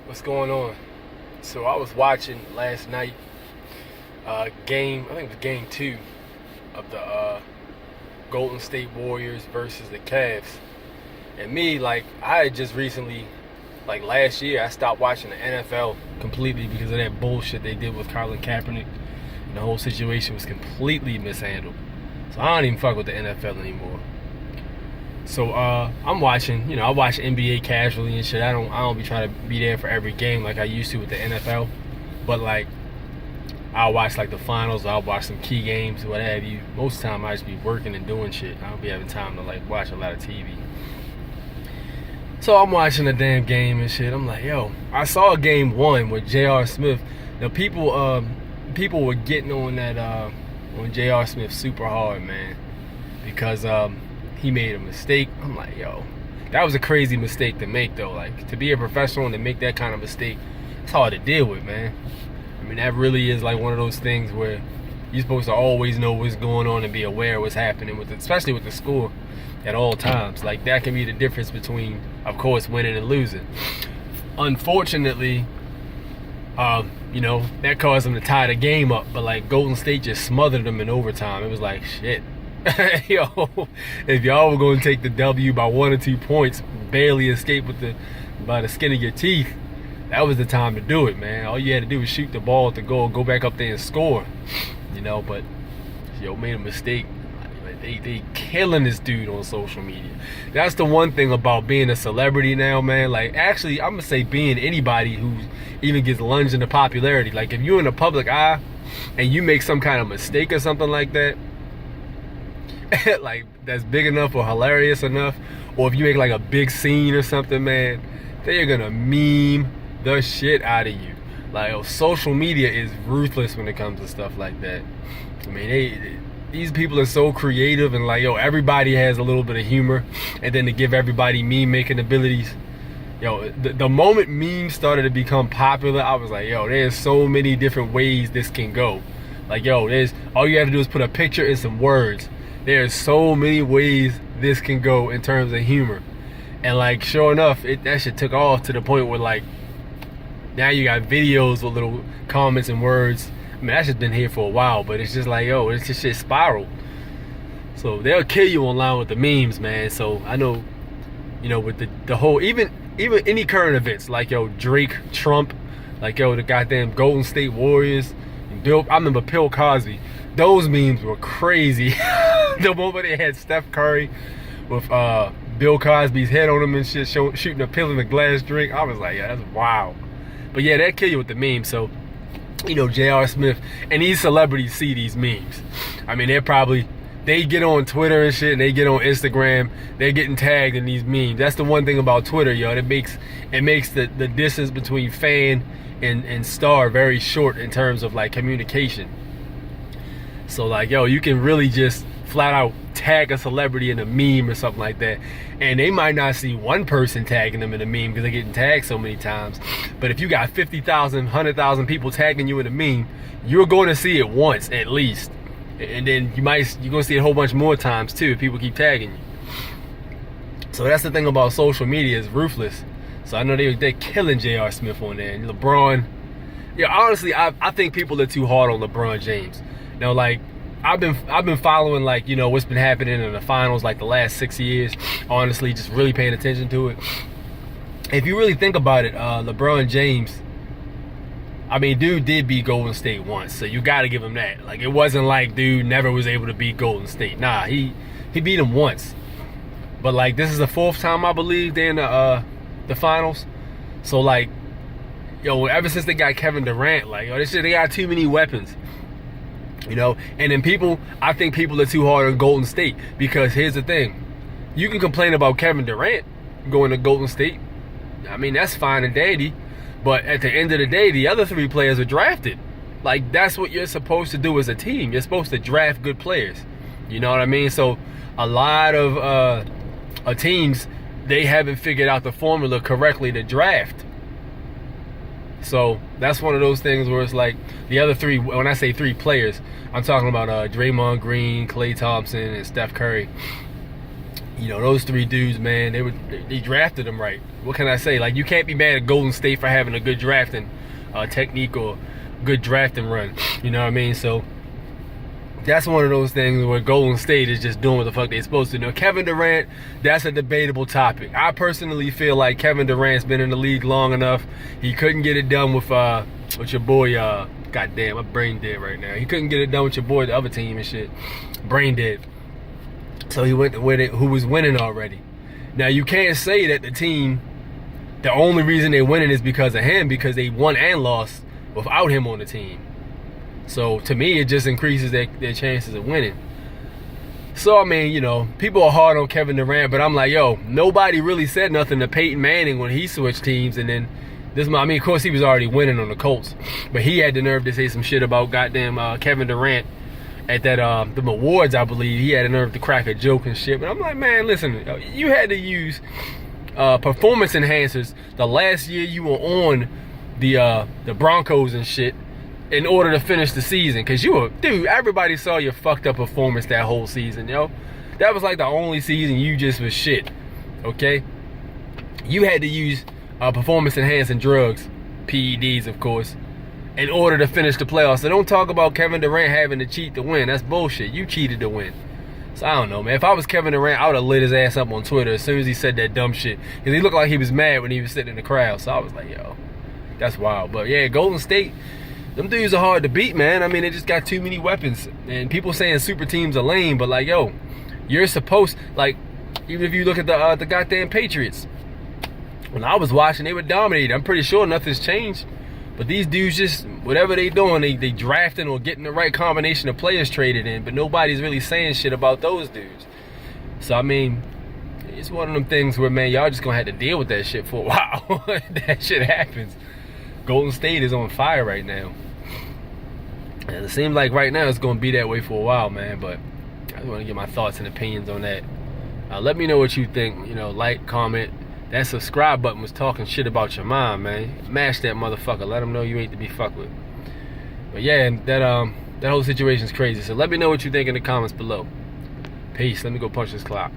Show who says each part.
Speaker 1: What's going on? So I was watching last night game, I think it was game 2 of the Golden State Warriors versus the Cavs. And me, like, I had just recently, like last year, I stopped watching the NFL completely because of that bullshit they did with Colin Kaepernick. And the whole situation was completely mishandled. So I don't even fuck with the NFL anymore. So I'm watching, I watch NBA casually and shit. I don't be trying to be there for every game like I used to with the NFL. But like I'll watch like the finals, I'll watch some key games, what have you. Most of the time I just be working and doing shit. I don't be having time to like watch a lot of TV. So I'm watching the damn game and shit. I'm like, yo, I saw game 1 with J.R. Smith. Now people were getting on that on J.R. Smith super hard, man. Because he made a mistake. I'm like, yo, that was a crazy mistake to make, though. Like, to be a professional and to make that kind of mistake, it's hard to deal with, man. I mean, that really is like one of those things where you're supposed to always know what's going on and be aware of what's happening, especially with the score at all times. Like, that can be the difference between, of course, winning and losing. Unfortunately, that caused them to tie the game up. But, like, Golden State just smothered them in overtime. It was like, shit. Yo, if y'all were going to take the W by 1 or 2 points, barely escape by the skin of your teeth, that was the time to do it, man. All you had to do was shoot the ball at the goal, go back up there and score, but yo, made a mistake. They killing this dude on social media. That's the one thing about being a celebrity now, man. Like, actually, I'm gonna say being anybody who even gets lunged into popularity. Like, if you're in the public eye and you make some kind of mistake or something like that, like that's big enough or hilarious enough, or if you make like a big scene or something, man, they're gonna meme the shit out of you. Like, social media is ruthless when it comes to stuff like that. I mean, these people are so creative, and like, everybody has a little bit of humor, and then to give everybody meme making abilities. The moment memes started to become popular, I was like, there's so many different ways this can go. Like, there's all you have to do is put a picture and some words. There's so many ways this can go in terms of humor. And like, sure enough, that shit took off to the point where like, now you got videos with little comments and words. I mean, that's just been here for a while, but it's just like, it's just shit spiraled. So they'll kill you online with the memes, man. So I know, with the whole, even any current events, like, Drake, Trump, like, the goddamn Golden State Warriors, I remember Bill Cosby. Those memes were crazy. The moment they had Steph Curry with Bill Cosby's head on him and shit, shooting a pill in a glass drink, I was like, yeah, that's wild. But yeah, that kill you with the memes. So, J.R. Smith and these celebrities see these memes. I mean, they get on Twitter and shit, and they get on Instagram, they're getting tagged in these memes. That's the one thing about Twitter, it makes the distance between fan and star very short in terms of like communication. So like, you can really just flat out tag a celebrity in a meme or something like that, and they might not see one person tagging them in a meme because they're getting tagged so many times. But if you got 50,000, 100,000 people tagging you in a meme, you're going to see it once at least, and then you're going to see it a whole bunch more times too if people keep tagging you. So that's the thing about social media, is ruthless. So I know they're killing J.R. Smith on there. And LeBron, honestly, I think people are too hard on LeBron James. Like, I've been following, like, what's been happening in the finals like the last 6 years. Honestly, just really paying attention to it. If you really think about it, LeBron James, I mean, dude did beat Golden State once, so you got to give him that. Like, it wasn't like dude never was able to beat Golden State. Nah, he beat him once. But like, this is the 4th time I believe they're in the finals. So like, ever since they got Kevin Durant, like, they got too many weapons. And then I think people are too hard on Golden State, because here's the thing. You can complain about Kevin Durant going to Golden State. I mean, that's fine and dandy. But at the end of the day, the other 3 players are drafted. Like, that's what you're supposed to do as a team. You're supposed to draft good players. You know what I mean? So a lot of teams, they haven't figured out the formula correctly to draft. So that's one of those things where it's like the other 3, when I say 3 players, I'm talking about Draymond Green, Klay Thompson, and Steph Curry. You know, those three dudes, man, they drafted them right. What can I say? Like, you can't be mad at Golden State for having a good drafting technique or good drafting run. You know what I mean? So that's one of those things where Golden State is just doing what the fuck they're supposed to do. Kevin Durant, that's a debatable topic. I personally feel like Kevin Durant's been in the league long enough. He couldn't get it done with your boy. Goddamn, my brain dead right now. He couldn't get it done with your boy, the other team and shit. Brain dead. So he went with it, who was winning already. Now you can't say that the team, the only reason they're winning is because of him, because they won and lost without him on the team. So to me, it just increases their chances of winning. So I mean, you know, people are hard on Kevin Durant, but I'm like, yo, nobody really said nothing to Peyton Manning when he switched teams, and then I mean, of course he was already winning on the Colts, but he had the nerve to say some shit about goddamn Kevin Durant at that the awards, I believe. He had the nerve to crack a joke and shit. But I'm like, man, listen, you had to use performance enhancers the last year you were on the Broncos and shit in order to finish the season, because dude, everybody saw your fucked up performance that whole season, yo. That was like the only season you just was shit, okay? You had to use performance enhancing drugs, PEDs, of course, in order to finish the playoffs. So don't talk about Kevin Durant having to cheat to win. That's bullshit. You cheated to win. So I don't know, man. If I was Kevin Durant, I would have lit his ass up on Twitter as soon as he said that dumb shit, because he looked like he was mad when he was sitting in the crowd. So I was like, yo, that's wild. But yeah, Golden State, them dudes are hard to beat, man. I mean, they just got too many weapons. And people saying super teams are lame, but like, yo, you're supposed, like, even if you look at the goddamn Patriots, when I was watching, they were dominating. I'm pretty sure nothing's changed. But these dudes just, whatever they doing, they drafting or getting the right combination of players traded in. But nobody's really saying shit about those dudes. So, I mean, it's one of them things where, man, y'all just going to have to deal with that shit for a while. That shit happens. Golden State is on fire right now. And it seems like right now it's going to be that way for a while, man. But I just want to get my thoughts and opinions on that. Let me know what you think. You know, like, comment. That subscribe button was talking shit about your mom, man. Mash that motherfucker. Let them know you ain't to be fucked with. But yeah, that whole situation's crazy. So let me know what you think in the comments below. Peace. Let me go punch this clock.